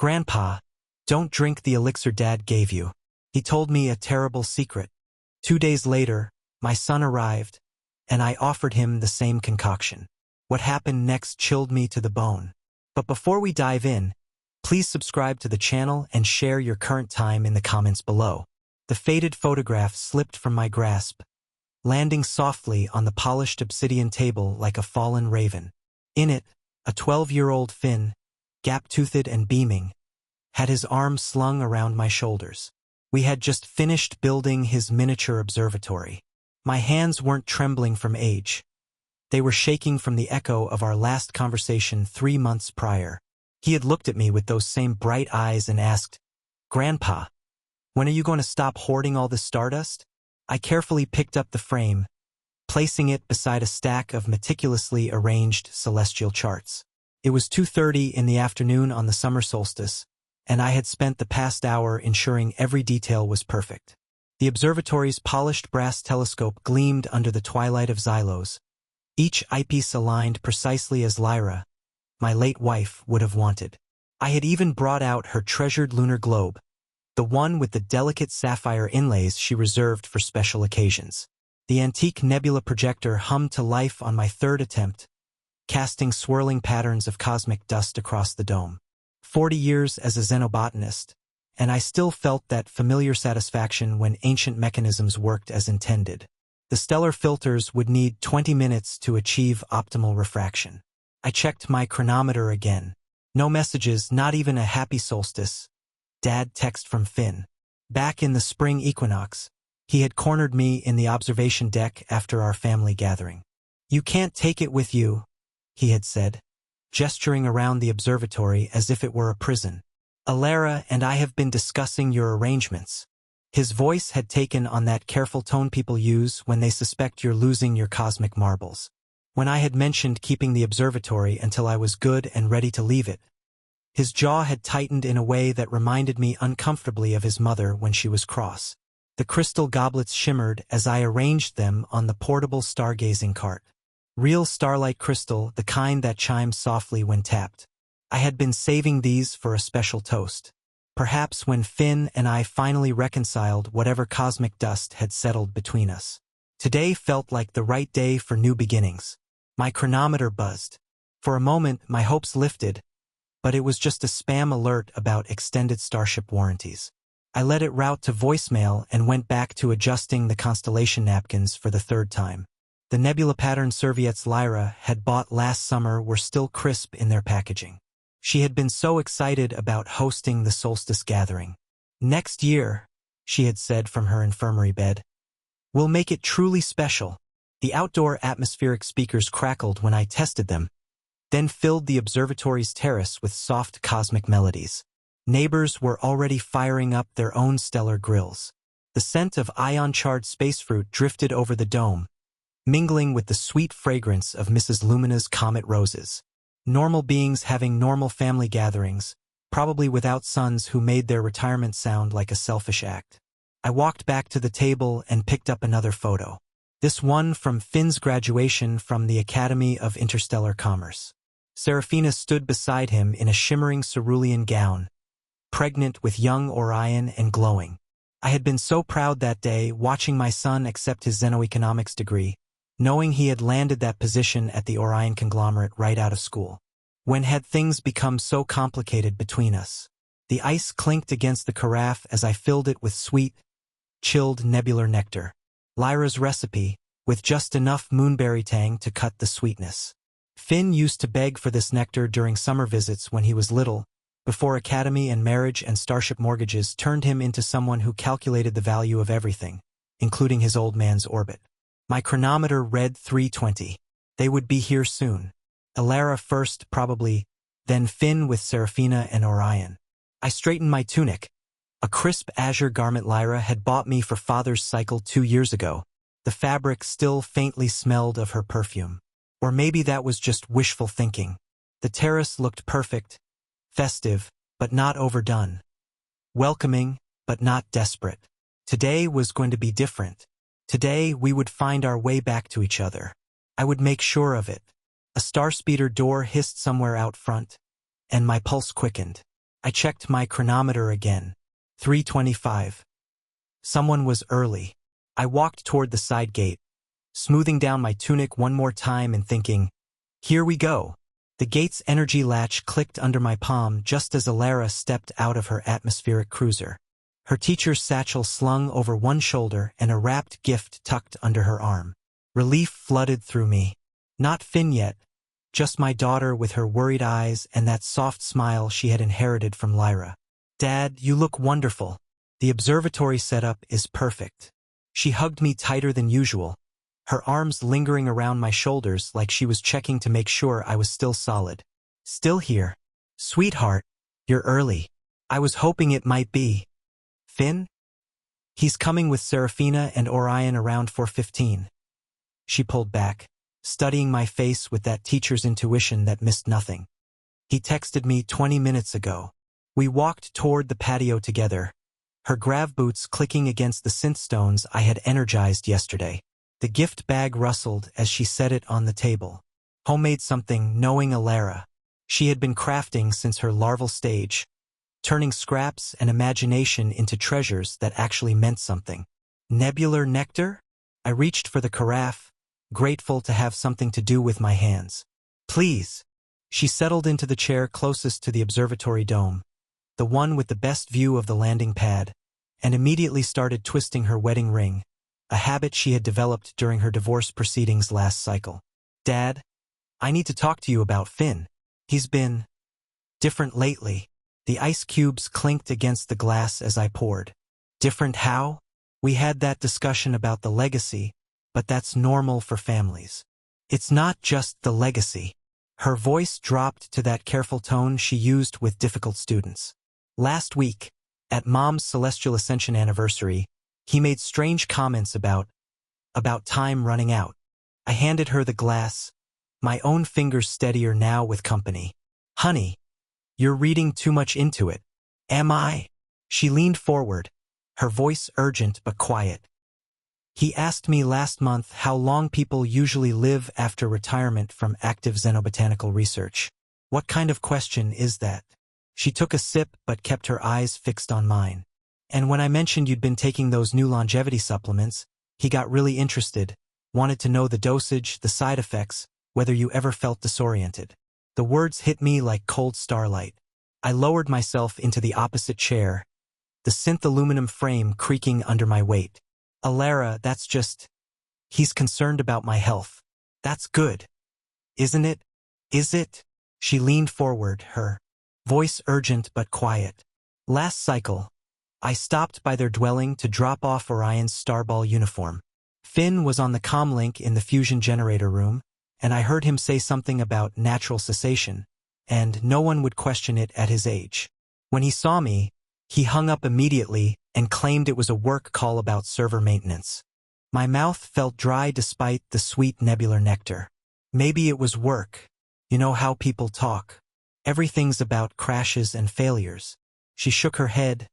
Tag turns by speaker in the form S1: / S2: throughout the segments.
S1: Grandpa, don't drink the elixir Dad gave you. He told me a terrible secret. 2 days later, my son arrived, and I offered him the same concoction. What happened next chilled me to the bone. But before we dive in, please subscribe to the channel and share your current time in the comments below. The faded photograph slipped from my grasp, landing softly on the polished obsidian table like a fallen raven. In it, a 12-year-old Finn, gap-toothed and beaming, had his arms slung around my shoulders. We had just finished building his miniature observatory. My hands weren't trembling from age. They were shaking from the echo of our last conversation 3 months prior. He had looked at me with those same bright eyes and asked, "Grandpa, when are you going to stop hoarding all this stardust?" I carefully picked up the frame, placing it beside a stack of meticulously arranged celestial charts. It was 2:30 in the afternoon on the summer solstice, and I had spent the past hour ensuring every detail was perfect. The observatory's polished brass telescope gleamed under the twilight of Xylos, each eyepiece aligned precisely as Lyra, my late wife, would have wanted. I had even brought out her treasured lunar globe, the one with the delicate sapphire inlays she reserved for special occasions. The antique nebula projector hummed to life on my third attempt, casting swirling patterns of cosmic dust across the dome. 40 years as a xenobotanist, and I still felt that familiar satisfaction when ancient mechanisms worked as intended. The stellar filters would need 20 minutes to achieve optimal refraction. I checked my chronometer again. No messages, not even a happy solstice. Dad text from Finn. Back in the spring equinox, he had cornered me in the observation deck after our family gathering. "You can't take it with you," he had said, gesturing around the observatory as if it were a prison. "Aetheria and I have been discussing your arrangements." His voice had taken on that careful tone people use when they suspect you're losing your cosmic marbles. When I had mentioned keeping the observatory until I was good and ready to leave it, his jaw had tightened in a way that reminded me uncomfortably of his mother when she was cross. The crystal goblets shimmered as I arranged them on the portable stargazing cart. Real starlight crystal, the kind that chimes softly when tapped. I had been saving these for a special toast. Perhaps when Finn and I finally reconciled whatever cosmic dust had settled between us. Today felt like the right day for new beginnings. My chronometer buzzed. For a moment, my hopes lifted, but it was just a spam alert about extended Starship warranties. I let it route to voicemail and went back to adjusting the constellation napkins for the third time. The nebula pattern serviettes Lyra had bought last summer were still crisp in their packaging. She had been so excited about hosting the solstice gathering. "Next year," she had said from her infirmary bed, "we'll make it truly special." The outdoor atmospheric speakers crackled when I tested them, then filled the observatory's terrace with soft cosmic melodies. Neighbors were already firing up their own stellar grills. The scent of ion-charred spacefruit drifted over the dome, mingling with the sweet fragrance of Mrs. Lumina's comet roses. Normal beings having normal family gatherings, probably without sons who made their retirement sound like a selfish act. I walked back to the table and picked up another photo. This one from Finn's graduation from the Academy of Interstellar Commerce. Seraphina stood beside him in a shimmering cerulean gown, pregnant with young Orion and glowing. I had been so proud that day watching my son accept his xenoeconomics degree, knowing he had landed that position at the Orion conglomerate right out of school. When had things become so complicated between us? The ice clinked against the carafe as I filled it with sweet, chilled nebular nectar. Lyra's recipe, with just enough moonberry tang to cut the sweetness. Finn used to beg for this nectar during summer visits when he was little, before academy and marriage and Starship mortgages turned him into someone who calculated the value of everything, including his old man's orbit. My chronometer read 3:20. They would be here soon. Aetheria first, probably, then Finn with Seraphina and Orion. I straightened my tunic. A crisp azure garment Lyra had bought me for Father's cycle 2 years ago. The fabric still faintly smelled of her perfume. Or maybe that was just wishful thinking. The terrace looked perfect, festive, but not overdone. Welcoming, but not desperate. Today was going to be different. Today we would find our way back to each other. I would make sure of it. A starspeeder door hissed somewhere out front, and my pulse quickened. I checked my chronometer again. 3:25. Someone was early. I walked toward the side gate, smoothing down my tunic one more time and thinking, here we go. The gate's energy latch clicked under my palm just as Aetheria stepped out of her atmospheric cruiser. Her teacher's satchel slung over one shoulder and a wrapped gift tucked under her arm. Relief flooded through me. Not Finn yet, just my daughter with her worried eyes and that soft smile she had inherited from Lyra. Dad, you look wonderful. The observatory setup is perfect. She hugged me tighter than usual, her arms lingering around my shoulders like she was checking to make sure I was still solid. Still here. Sweetheart, you're early. I was hoping it might be. Finn? He's coming with Seraphina and Orion around 4:15. She pulled back, studying my face with that teacher's intuition that missed nothing. He texted me 20 minutes ago. We walked toward the patio together, her grav boots clicking against the synth stones I had energized yesterday. The gift bag rustled as she set it on the table. Homemade something, knowing Aetheria. She had been crafting since her larval stage, turning scraps and imagination into treasures that actually meant something. Nebular nectar? I reached for the carafe, grateful to have something to do with my hands. Please. She settled into the chair closest to the observatory dome, the one with the best view of the landing pad, and immediately started twisting her wedding ring, a habit she had developed during her divorce proceedings last cycle. Dad, I need to talk to you about Finn. He's been different lately. The ice cubes clinked against the glass as I poured. Different how? We had that discussion about the legacy, but that's normal for families. It's not just the legacy. Her voice dropped to that careful tone she used with difficult students. Last week, at Mom's Celestial Ascension anniversary, he made strange comments about time running out. I handed her the glass, my own fingers steadier now with company. Honey, you're reading too much into it. Am I? She leaned forward, her voice urgent but quiet. He asked me last month how long people usually live after retirement from active xenobotanical research. What kind of question is that? She took a sip but kept her eyes fixed on mine. And when I mentioned you'd been taking those new longevity supplements, he got really interested, wanted to know the dosage, the side effects, whether you ever felt disoriented. The words hit me like cold starlight. I lowered myself into the opposite chair, the synth aluminum frame creaking under my weight. Aetheria, that's just... He's concerned about my health. That's good. Isn't it? Is it? She leaned forward, her voice urgent but quiet. Last cycle, I stopped by their dwelling to drop off Orion's Starball uniform. Finn was on the comlink in the fusion generator room, and I heard him say something about natural cessation, and no one would question it at his age. When he saw me, he hung up immediately and claimed it was a work call about server maintenance. My mouth felt dry despite the sweet nebular nectar. Maybe it was work. You know how people talk. Everything's about crashes and failures. She shook her head,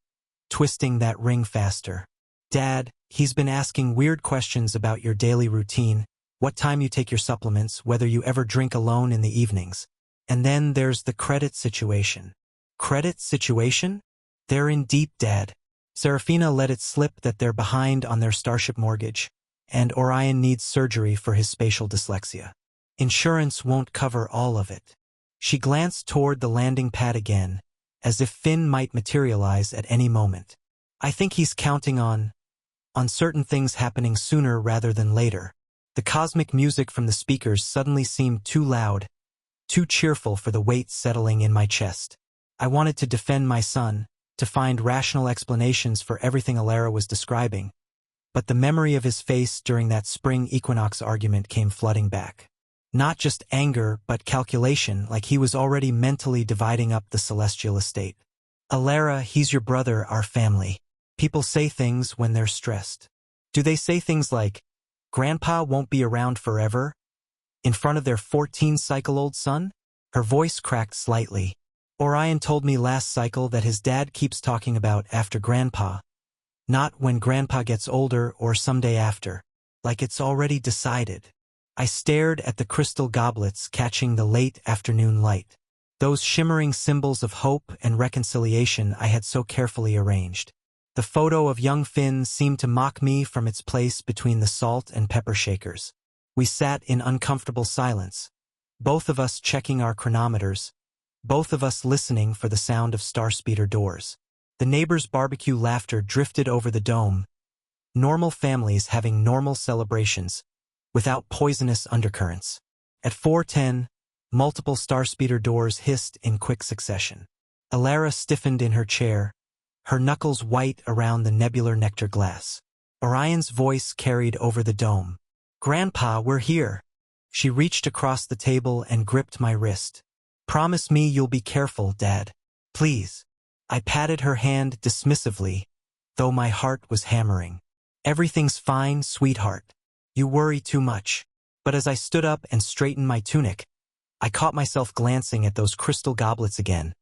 S1: twisting that ring faster. Dad, he's been asking weird questions about your daily routine, what time you take your supplements, whether you ever drink alone in the evenings. And then there's the credit situation. Credit situation? They're in deep, Dad. Seraphina let it slip that they're behind on their Starship mortgage, and Orion needs surgery for his spatial dyslexia. Insurance won't cover all of it. She glanced toward the landing pad again, as if Finn might materialize at any moment. I think he's counting on certain things happening sooner rather than later. The cosmic music from the speakers suddenly seemed too loud, too cheerful for the weight settling in my chest. I wanted to defend my son, to find rational explanations for everything Aetheria was describing, but the memory of his face during that spring equinox argument came flooding back. Not just anger, but calculation, like he was already mentally dividing up the celestial estate. Aetheria, he's your brother, our family. People say things when they're stressed. Do they say things like, Grandpa won't be around forever, in front of their 14-cycle-old son? Her voice cracked slightly. Orion told me last cycle that his dad keeps talking about after Grandpa, not when Grandpa gets older or someday after, like it's already decided. I stared at the crystal goblets catching the late afternoon light. those shimmering symbols of hope and reconciliation I had so carefully arranged. The photo of young Finn seemed to mock me from its place between the salt and pepper shakers. We sat in uncomfortable silence, both of us checking our chronometers, both of us listening for the sound of starspeeder doors. The neighbors' barbecue laughter drifted over the dome, normal families having normal celebrations, without poisonous undercurrents. At 4:10, multiple starspeeder doors hissed in quick succession. Aetheria stiffened in her chair, her knuckles white around the nebular nectar glass. Orion's voice carried over the dome. "Grandpa, we're here." She reached across the table and gripped my wrist. "Promise me you'll be careful, Dad. Please." I patted her hand dismissively, though my heart was hammering. "Everything's fine, sweetheart. You worry too much." But as I stood up and straightened my tunic, I caught myself glancing at those crystal goblets again,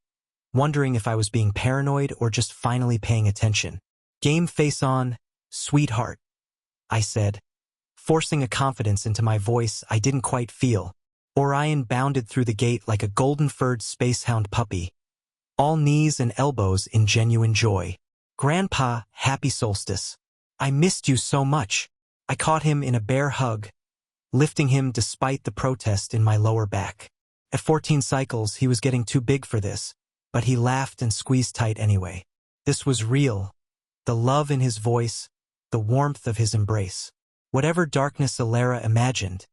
S1: wondering if I was being paranoid or just finally paying attention. "Game face on, sweetheart," I said, forcing a confidence into my voice I didn't quite feel. Orion bounded through the gate like a golden-furred spacehound puppy, all knees and elbows in genuine joy. "Grandpa, happy solstice. I missed you so much." I caught him in a bear hug, lifting him despite the protest in my lower back. At 14 cycles, he was getting too big for this, but he laughed and squeezed tight anyway. This was real. The love in his voice, the warmth of his embrace. Whatever darkness Aetheria imagined,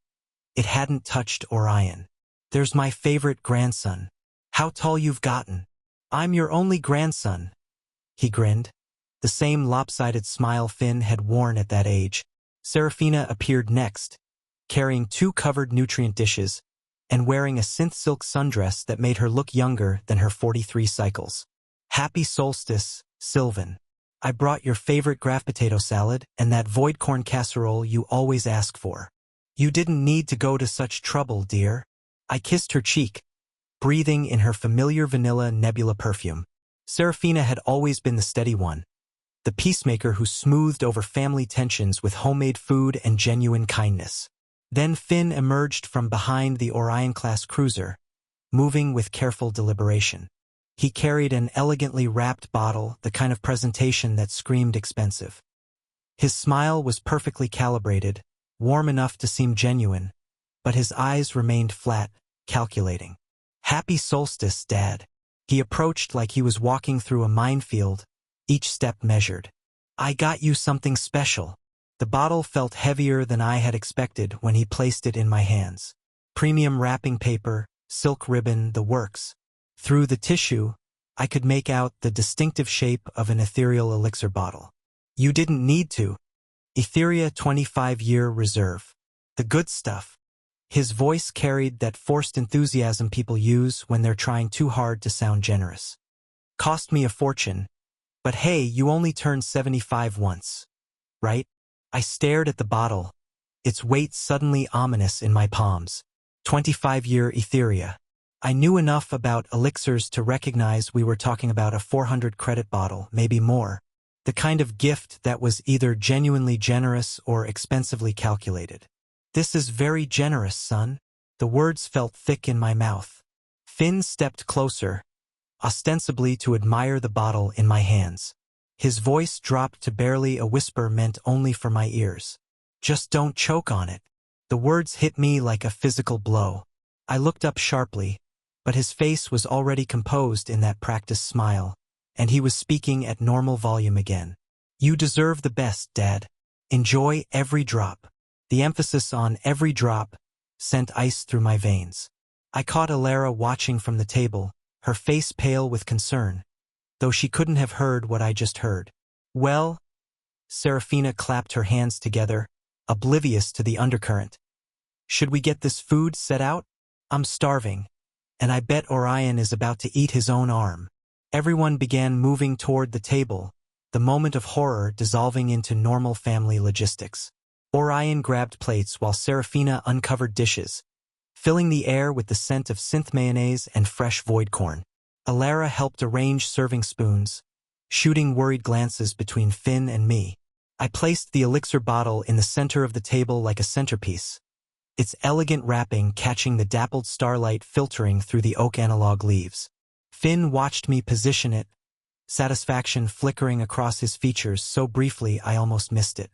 S1: it hadn't touched Orion. "There's my favorite grandson. How tall you've gotten." "I'm your only grandson," he grinned, the same lopsided smile Finn had worn at that age. Seraphina appeared next, carrying 2 covered nutrient dishes and wearing a synth silk sundress that made her look younger than her 43 cycles. "Happy solstice, Sylvan. I brought your favorite graph potato salad and that void corn casserole you always ask for. You didn't need to go to such trouble, dear." I kissed her cheek, breathing in her familiar vanilla nebula perfume. Seraphina had always been the steady one, the peacemaker who smoothed over family tensions with homemade food and genuine kindness. Then Finn emerged from behind the Orion-class cruiser, moving with careful deliberation. He carried an elegantly wrapped bottle, the kind of presentation that screamed expensive. His smile was perfectly calibrated, warm enough to seem genuine, but his eyes remained flat, calculating. "Happy solstice, Dad." He approached like he was walking through a minefield, each step measured. "I got you something special." The bottle felt heavier than I had expected when he placed it in my hands. Premium wrapping paper, silk ribbon, the works. Through the tissue, I could make out the distinctive shape of an ethereal elixir bottle. "You didn't need to. Aetheria 25-year reserve. The good stuff." His voice carried that forced enthusiasm people use when they're trying too hard to sound generous. "Cost me a fortune. But hey, you only turned 75 once, right?" I stared at the bottle, its weight suddenly ominous in my palms. 25-year Aetheria. I knew enough about elixirs to recognize we were talking about a 400-credit bottle, maybe more. The kind of gift that was either genuinely generous or expensively calculated. "This is very generous, son." The words felt thick in my mouth. Finn stepped closer, ostensibly to admire the bottle in my hands. His voice dropped to barely a whisper meant only for my ears. "Just don't choke on it." The words hit me like a physical blow. I looked up sharply, but his face was already composed in that practiced smile, and he was speaking at normal volume again. "You deserve the best, Dad. Enjoy every drop." The emphasis on every drop sent ice through my veins. I caught Aetheria watching from the table, her face pale with concern, though she couldn't have heard what I just heard. "Well?" Seraphina clapped her hands together, oblivious to the undercurrent. "Should we get this food set out? I'm starving, and I bet Orion is about to eat his own arm." Everyone began moving toward the table, the moment of horror dissolving into normal family logistics. Orion grabbed plates while Seraphina uncovered dishes, filling the air with the scent of synth mayonnaise and fresh void corn. Aetheria helped arrange serving spoons, shooting worried glances between Finn and me. I placed the elixir bottle in the center of the table like a centerpiece, its elegant wrapping catching the dappled starlight filtering through the oak analog leaves. Finn watched me position it, satisfaction flickering across his features so briefly I almost missed it.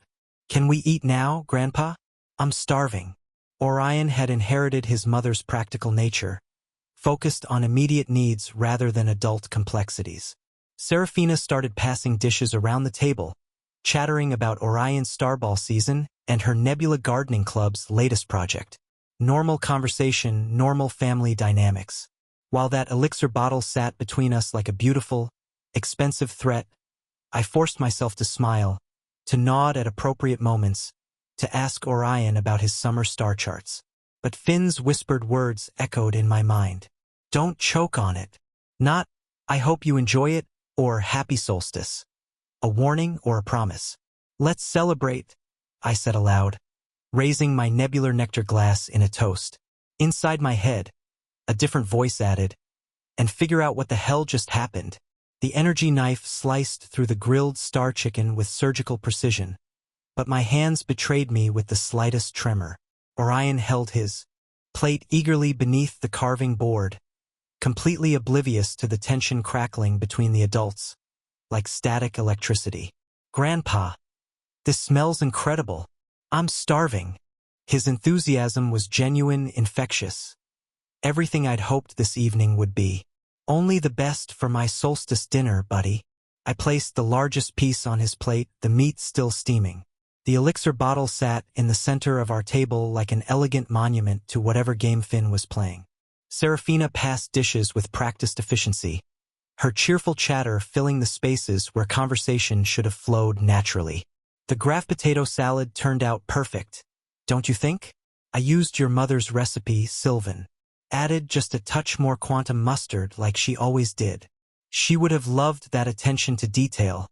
S1: "Can we eat now, Grandpa? I'm starving." Orion had inherited his mother's practical nature, focused on immediate needs rather than adult complexities. Serafina started passing dishes around the table, chattering about Orion's Starball season and her Nebula Gardening Club's latest project. Normal conversation, normal family dynamics. While that elixir bottle sat between us like a beautiful, expensive threat, I forced myself to smile, to nod at appropriate moments, to ask Orion about his summer star charts. But Finn's whispered words echoed in my mind. "Don't choke on it." Not, "I hope you enjoy it," or "Happy Solstice." A warning or a promise. "Let's celebrate," I said aloud, raising my nebular nectar glass in a toast. Inside my head, a different voice added, "And figure out what the hell just happened." The energy knife sliced through the grilled star chicken with surgical precision, but my hands betrayed me with the slightest tremor. Orion held his plate eagerly beneath the carving board, completely oblivious to the tension crackling between the adults, like static electricity. "Grandpa, this smells incredible. I'm starving." His enthusiasm was genuine, infectious. Everything I'd hoped this evening would be. "Only the best for my solstice dinner, buddy." I placed the largest piece on his plate, the meat still steaming. The elixir bottle sat in the center of our table like an elegant monument to whatever game Finn was playing. Serafina passed dishes with practiced efficiency, her cheerful chatter filling the spaces where conversation should have flowed naturally. The Graf potato salad turned out perfect, don't you think? "I used your mother's recipe, Sylvan. Added just a touch more quantum mustard like she always did. She would have loved that attention to detail.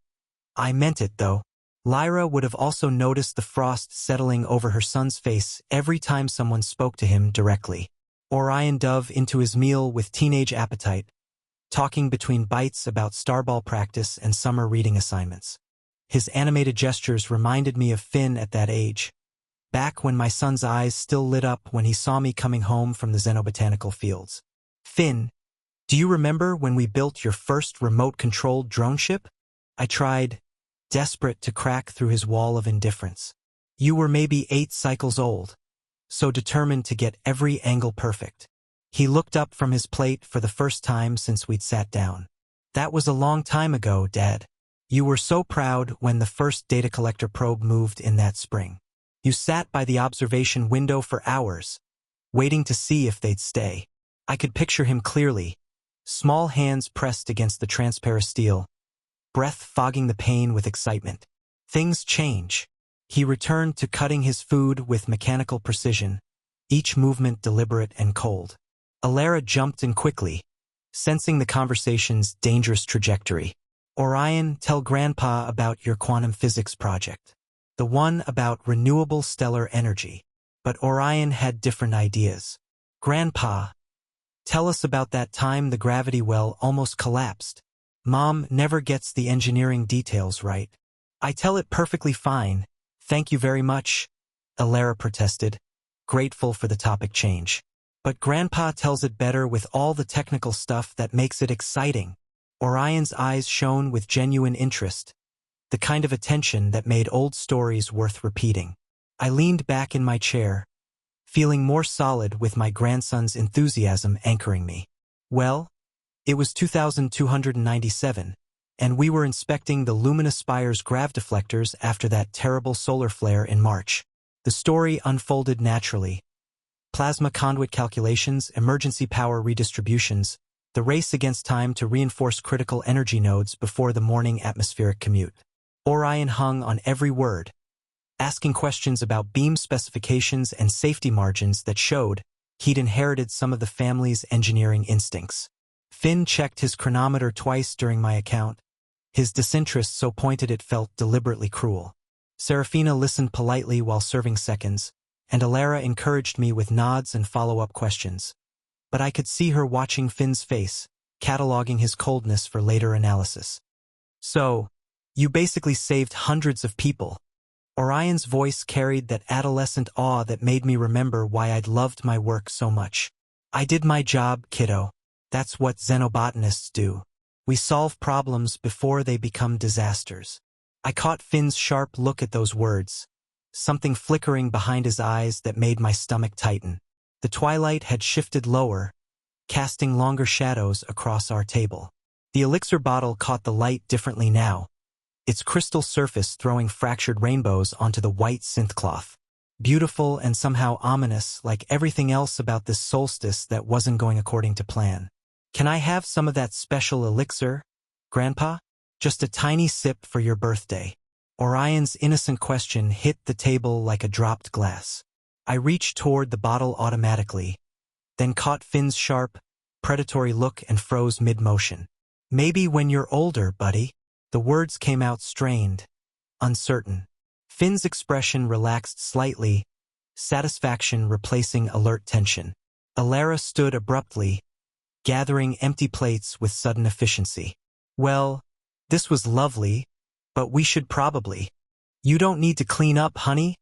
S1: I meant it, though." Lyra would have also noticed the frost settling over her son's face every time someone spoke to him directly. Orion dove into his meal with teenage appetite, talking between bites about Starball practice and summer reading assignments. His animated gestures reminded me of Finn at that age, back when my son's eyes still lit up when he saw me coming home from the xenobotanical fields. "Finn, do you remember when we built your first remote-controlled drone ship?" I tried, desperate to crack through his wall of indifference. "You were maybe 8 cycles old, so determined to get every angle perfect." He looked up from his plate for the first time since we'd sat down. "That was a long time ago, Dad. You were so proud when the first data collector probe moved in that spring. You sat by the observation window for hours, waiting to see if they'd stay." I could picture him clearly, small hands pressed against the transparent steel, breath fogging the pain with excitement. Things change. He returned to cutting his food with mechanical precision, each movement deliberate and cold. Alara jumped in quickly, sensing the conversation's dangerous trajectory. "Orion, tell Grandpa about your quantum physics project. The one about renewable stellar energy." But Orion had different ideas. "Grandpa, tell us about that time the gravity well almost collapsed. Mom never gets the engineering details right." "I tell it perfectly fine, thank you very much," Alara protested, grateful for the topic change. "But Grandpa tells it better with all the technical stuff that makes it exciting." Orion's eyes shone with genuine interest, the kind of attention that made old stories worth repeating. I leaned back in my chair, feeling more solid with my grandson's enthusiasm anchoring me. "Well, it was 2297, and we were inspecting the Luminous Spire's grav deflectors after that terrible solar flare in March." The story unfolded naturally. Plasma conduit calculations, emergency power redistributions, the race against time to reinforce critical energy nodes before the morning atmospheric commute. Orion hung on every word, asking questions about beam specifications and safety margins that showed he'd inherited some of the family's engineering instincts. Finn checked his chronometer twice during my account, his disinterest so pointed it felt deliberately cruel. Serafina listened politely while serving seconds, and Alara encouraged me with nods and follow-up questions. But I could see her watching Finn's face, cataloging his coldness for later analysis. "So, you basically saved hundreds of people," Orion's voice carried that adolescent awe that made me remember why I'd loved my work so much. I did my job, kiddo. That's what xenobotanists do. We solve problems before they become disasters. I caught Finn's sharp look at those words, something flickering behind his eyes that made my stomach tighten. The twilight had shifted lower, casting longer shadows across our table. The elixir bottle caught the light differently now, its crystal surface throwing fractured rainbows onto the white synth cloth. Beautiful and somehow ominous, like everything else about this solstice that wasn't going according to plan. Can I have some of that special elixir, Grandpa? Just a tiny sip for your birthday. Orion's innocent question hit the table like a dropped glass. I reached toward the bottle automatically, then caught Finn's sharp, predatory look and froze mid-motion. Maybe when you're older, buddy. The words came out strained, uncertain. Finn's expression relaxed slightly, satisfaction replacing alert tension. Aetheria stood abruptly, gathering empty plates with sudden efficiency. Well, this was lovely, but we should probably. You don't need to clean up, honey,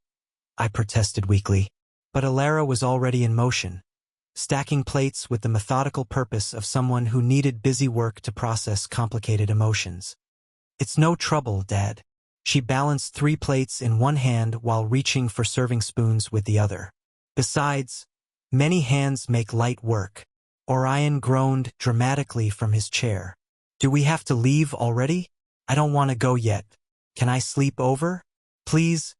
S1: I protested weakly. But Aetheria was already in motion, stacking plates with the methodical purpose of someone who needed busy work to process complicated emotions. It's no trouble, Dad. She balanced 3 plates in one hand while reaching for serving spoons with the other. Besides, many hands make light work. Orion groaned dramatically from his chair. Do we have to leave already? I don't want to go yet. Can I sleep over? Please,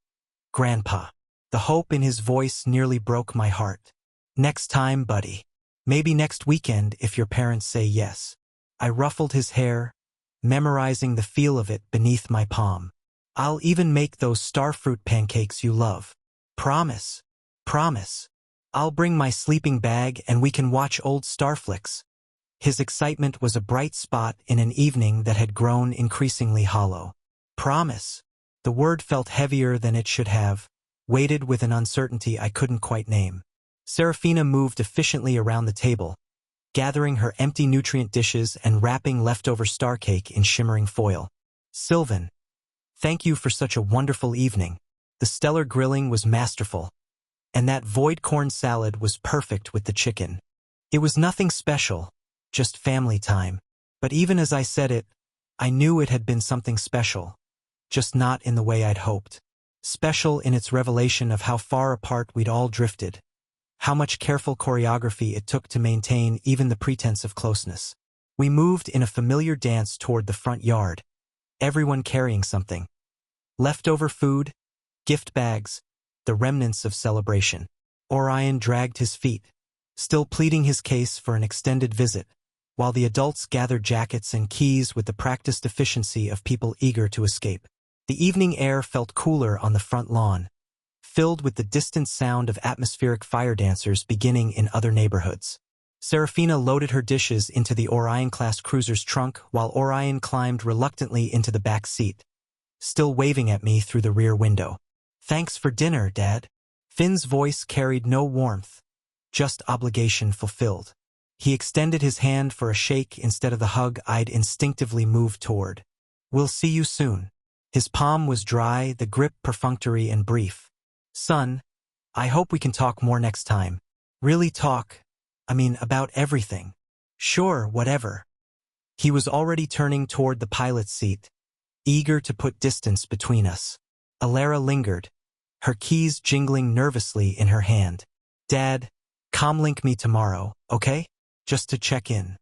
S1: Grandpa. The hope in his voice nearly broke my heart. Next time, buddy. Maybe next weekend if your parents say yes. I ruffled his hair, memorizing the feel of it beneath my palm. I'll even make those starfruit pancakes you love. Promise. Promise. I'll bring my sleeping bag and we can watch old Starflix. His excitement was a bright spot in an evening that had grown increasingly hollow. Promise. The word felt heavier than it should have, weighted with an uncertainty I couldn't quite name. Serafina moved efficiently around the table, gathering her empty nutrient dishes and wrapping leftover star cake in shimmering foil. Sylvan, thank you for such a wonderful evening. The stellar grilling was masterful, and that void corn salad was perfect with the chicken. It was nothing special, just family time. But even as I said it, I knew it had been something special, just not in the way I'd hoped. Special in its revelation of how far apart we'd all drifted, how much careful choreography it took to maintain even the pretense of closeness. We moved in a familiar dance toward the front yard, everyone carrying something. Leftover food, gift bags, the remnants of celebration. Orion dragged his feet, still pleading his case for an extended visit, while the adults gathered jackets and keys with the practiced efficiency of people eager to escape. The evening air felt cooler on the front lawn, filled with the distant sound of atmospheric fire dancers beginning in other neighborhoods. Serafina loaded her dishes into the Orion-class cruiser's trunk while Orion climbed reluctantly into the back seat, still waving at me through the rear window. Thanks for dinner, Dad. Finn's voice carried no warmth, just obligation fulfilled. He extended his hand for a shake instead of the hug I'd instinctively moved toward. We'll see you soon. His palm was dry, the grip perfunctory and brief. Son, I hope we can talk more next time. Really talk, about everything. Sure, whatever. He was already turning toward the pilot's seat, eager to put distance between us. Aetheria lingered, her keys jingling nervously in her hand. Dad, comlink me tomorrow, okay? Just to check in.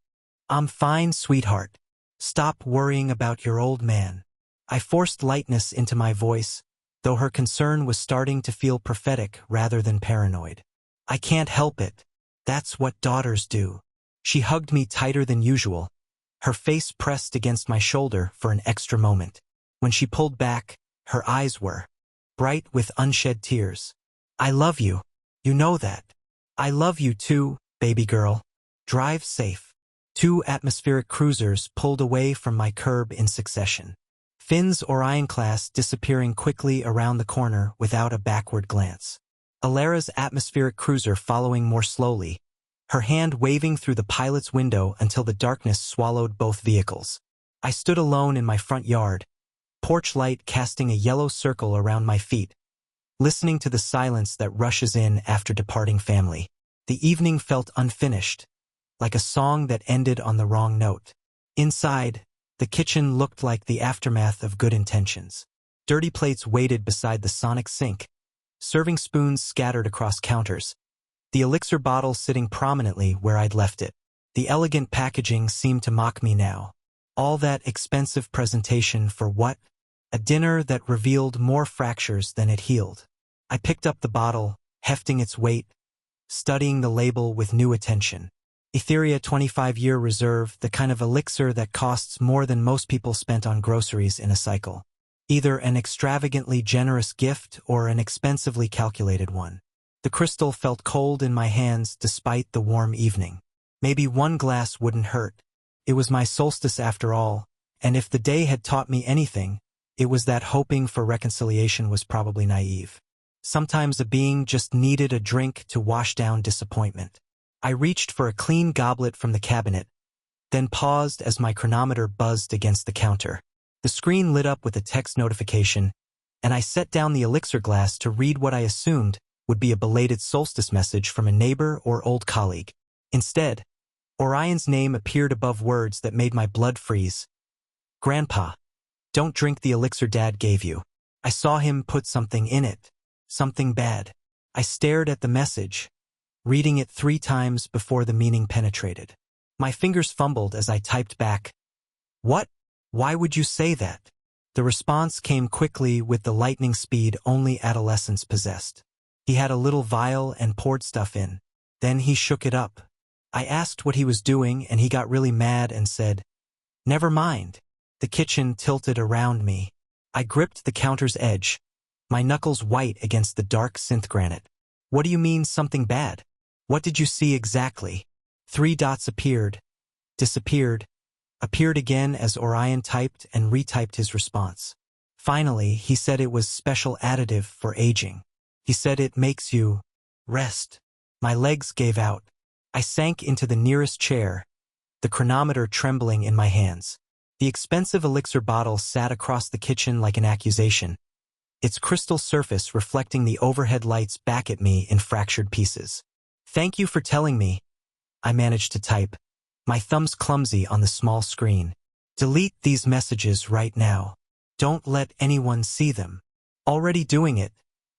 S1: I'm fine, sweetheart. Stop worrying about your old man. I forced lightness into my voice, though her concern was starting to feel prophetic rather than paranoid. I can't help it. That's what daughters do. She hugged me tighter than usual, her face pressed against my shoulder for an extra moment. When she pulled back, her eyes were bright with unshed tears. I love you. You know that. I love you too, baby girl. Drive safe. 2 atmospheric cruisers pulled away from my curb in succession. Finn's Orion class disappearing quickly around the corner without a backward glance. Aetheria's atmospheric cruiser following more slowly, her hand waving through the pilot's window until the darkness swallowed both vehicles. I stood alone in my front yard, porch light casting a yellow circle around my feet, listening to the silence that rushes in after departing family. The evening felt unfinished, like a song that ended on the wrong note. Inside, the kitchen looked like the aftermath of good intentions. Dirty plates waited beside the sonic sink, serving spoons scattered across counters, the elixir bottle sitting prominently where I'd left it. The elegant packaging seemed to mock me now. All that expensive presentation for what? A dinner that revealed more fractures than it healed. I picked up the bottle, hefting its weight, studying the label with new attention. Aetheria 25-year reserve, the kind of elixir that costs more than most people spent on groceries in a cycle. Either an extravagantly generous gift or an expensively calculated one. The crystal felt cold in my hands despite the warm evening. Maybe one glass wouldn't hurt. It was my solstice after all, and if the day had taught me anything, it was that hoping for reconciliation was probably naive. Sometimes a being just needed a drink to wash down disappointment. I reached for a clean goblet from the cabinet, then paused as my chronometer buzzed against the counter. The screen lit up with a text notification, and I set down the elixir glass to read what I assumed would be a belated solstice message from a neighbor or old colleague. Instead, Orion's name appeared above words that made my blood freeze. Grandpa, don't drink the elixir Dad gave you. I saw him put something in it. Something bad. I stared at the message, reading it 3 times before the meaning penetrated. My fingers fumbled as I typed back, "What? Why would you say that?" The response came quickly with the lightning speed only adolescents possessed. He had a little vial and poured stuff in. Then he shook it up. I asked what he was doing and he got really mad and said, "Never mind." The kitchen tilted around me. I gripped the counter's edge, my knuckles white against the dark synth granite. "What do you mean something bad? What did you see exactly?" 3 dots appeared, disappeared, appeared again as Orion typed and retyped his response. Finally, he said it was special additive for aging. He said it makes you rest. My legs gave out. I sank into the nearest chair, the chronometer trembling in my hands. The expensive elixir bottle sat across the kitchen like an accusation, its crystal surface reflecting the overhead lights back at me in fractured pieces. "Thank you for telling me," I managed to type, my thumbs clumsy on the small screen. "Delete these messages right now. Don't let anyone see them." "Already doing it,"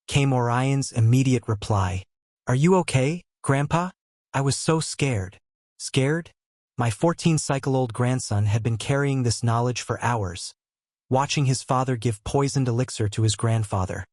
S1: came Orion's immediate reply. "Are you okay, Grandpa?" I was so scared. Scared? My 14-cycle-old grandson had been carrying this knowledge for hours, watching his father give poisoned elixir to his grandfather,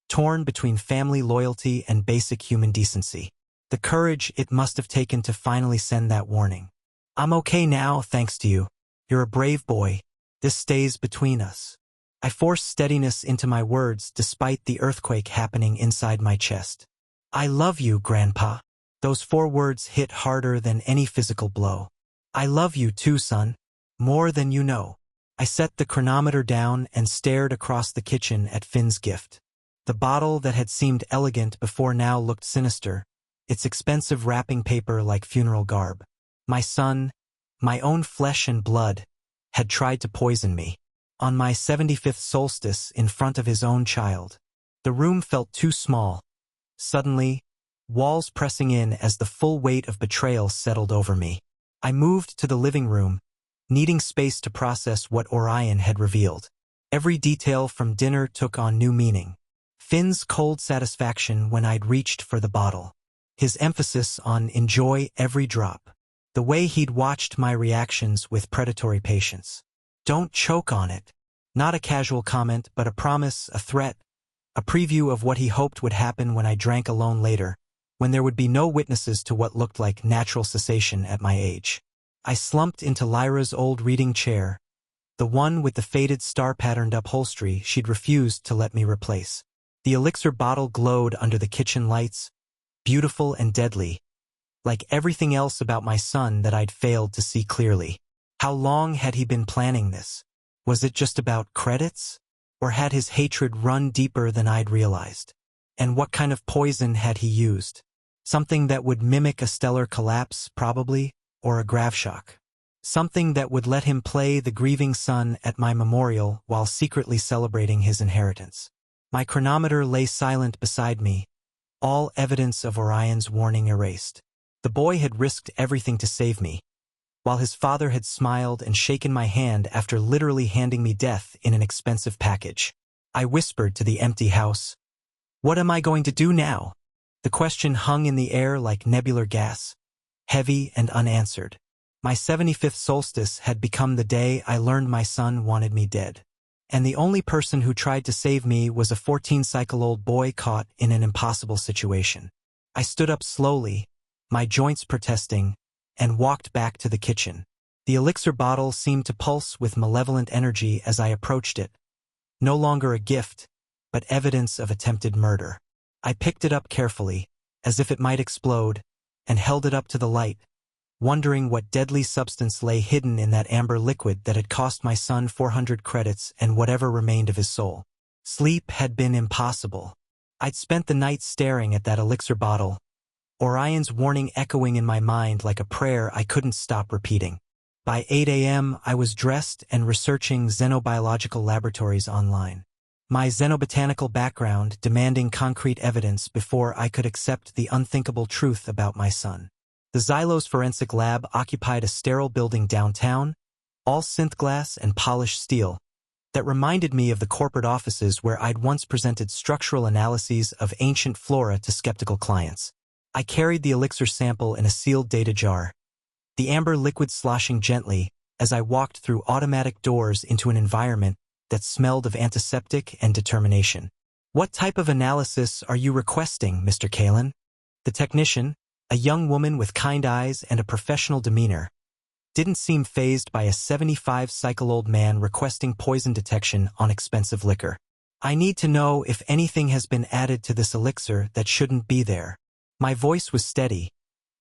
S1: torn between family loyalty and basic human decency. The courage it must have taken to finally send that warning. "I'm okay now, thanks to you. You're a brave boy. This stays between us." I forced steadiness into my words despite the earthquake happening inside my chest. "I love you, Grandpa." Those 4 words hit harder than any physical blow. "I love you too, son. More than you know." I set the chronometer down and stared across the kitchen at Finn's gift. The bottle that had seemed elegant before now looked sinister, its expensive wrapping paper like funeral garb. My son, my own flesh and blood, had tried to poison me. On my 75th solstice in front of his own child. The room felt too small. Suddenly, walls pressing in as the full weight of betrayal settled over me. I moved to the living room, needing space to process what Orion had revealed. Every detail from dinner took on new meaning. Finn's cold satisfaction when I'd reached for the bottle. His emphasis on enjoy every drop. The way he'd watched my reactions with predatory patience. "Don't choke on it." Not a casual comment, but a promise, a threat, a preview of what he hoped would happen when I drank alone later, when there would be no witnesses to what looked like natural cessation at my age. I slumped into Lyra's old reading chair, the one with the faded star-patterned upholstery she'd refused to let me replace. The elixir bottle glowed under the kitchen lights, beautiful and deadly, like everything else about my son that I'd failed to see clearly. How long had he been planning this? Was it just about credits? Or had his hatred run deeper than I'd realized? And what kind of poison had he used? Something that would mimic a stellar collapse, probably, or a graveshock. Something that would let him play the grieving son at my memorial while secretly celebrating his inheritance. My chronometer lay silent beside me, all evidence of Orion's warning erased. The boy had risked everything to save me, while his father had smiled and shaken my hand after literally handing me death in an expensive package. I whispered to the empty house, "What am I going to do now?" The question hung in the air like nebular gas, heavy and unanswered. My 75th solstice had become the day I learned my son wanted me dead. And the only person who tried to save me was a 14-cycle-old boy caught in an impossible situation. I stood up slowly, my joints protesting, and walked back to the kitchen. The elixir bottle seemed to pulse with malevolent energy as I approached it. No longer a gift, but evidence of attempted murder. I picked it up carefully, as if it might explode, and held it up to the light, wondering what deadly substance lay hidden in that amber liquid that had cost my son 400 credits and whatever remained of his soul. Sleep had been impossible. I'd spent the night staring at that elixir bottle, Orion's warning echoing in my mind like a prayer I couldn't stop repeating. By 8 a.m., I was dressed and researching xenobiological laboratories online. My xenobotanical background demanding concrete evidence before I could accept the unthinkable truth about my son. The Xylos Forensic Lab occupied a sterile building downtown, all synth glass and polished steel, that reminded me of the corporate offices where I'd once presented structural analyses of ancient flora to skeptical clients. I carried the elixir sample in a sealed data jar, the amber liquid sloshing gently as I walked through automatic doors into an environment that smelled of antiseptic and determination. "What type of analysis are you requesting, Mr. Kalin?" The technician, a young woman with kind eyes and a professional demeanor, didn't seem fazed by a 75-cycle-old man requesting poison detection on expensive liquor. "I need to know if anything has been added to this elixir that shouldn't be there." My voice was steady,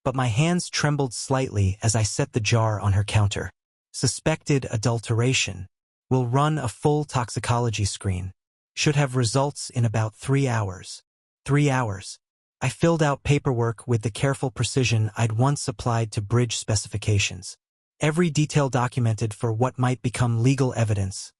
S1: but my hands trembled slightly as I set the jar on her counter. "Suspected adulteration. Will run a full toxicology screen. Should have results in about 3 hours." 3 hours. I filled out paperwork with the careful precision I'd once applied to bridge specifications. Every detail documented for what might become legal evidence.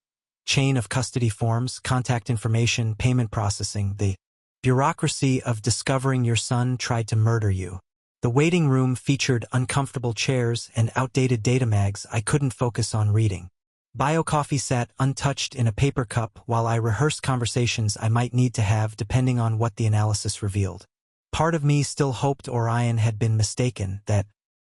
S1: Chain of custody forms, contact information, payment processing, the bureaucracy of discovering your son tried to murder you. The waiting room featured uncomfortable chairs and outdated data mags I couldn't focus on reading. BioCoffee sat untouched in a paper cup while I rehearsed conversations I might need to have depending on what the analysis revealed. Part of me still hoped Orion had been mistaken, that